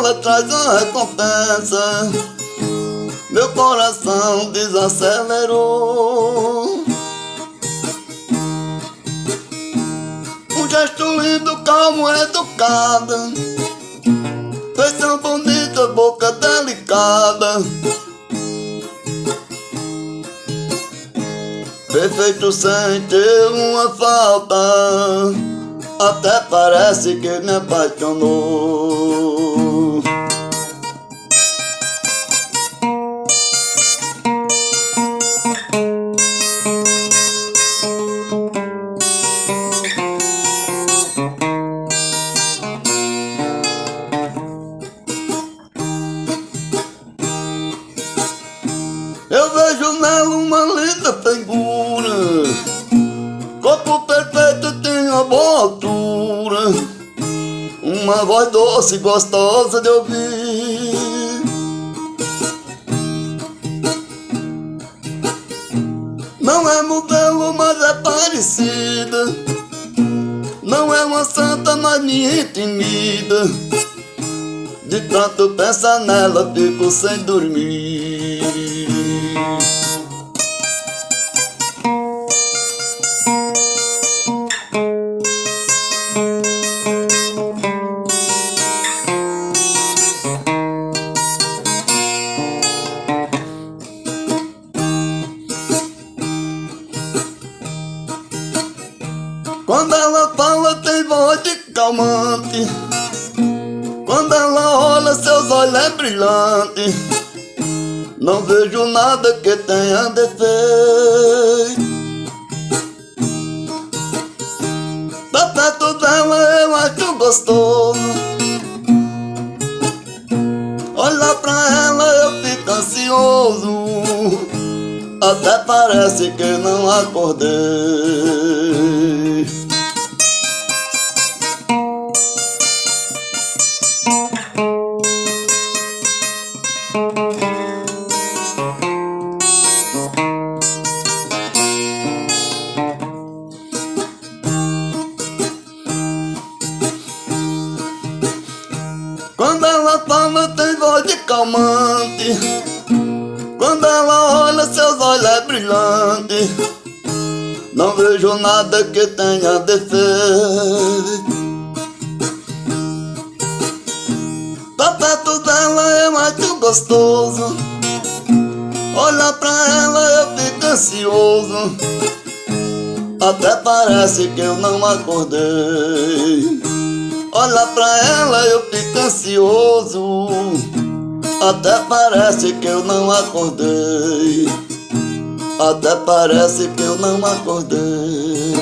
ela traz a recompensa. Meu coração desacelerou. Um gesto lindo, calmo, educada, feição bonita, boca delicada, perfeito sem ter uma falta. Até parece que me apaixonou. Eu vejo nela uma linda figura, corpo perfeito, tem uma boa altura, uma voz doce, gostosa de ouvir. Não é modelo, mas é parecida. Não é uma santa, mas me intimida. De tanto pensar nela, fico sem dormir. Quando ela fala tem voz de calmante, quando ela olha seus olhos é brilhante. Não vejo nada que tenha defeito. Tá perto dela eu acho gostoso. Olhar pra ela eu fico ansioso. Até parece que não acordei. Quando ela fala tem voz de calmante, quando ela olha seus olhos é brilhante. Não vejo nada que tenha defeito. Tá perto dela eu acho gostoso. Olhar pra ela eu fico ansioso. Até parece que eu não acordei. Olhar pra ela eu fico ansioso. Até parece que eu não acordei. Até parece que eu não acordei.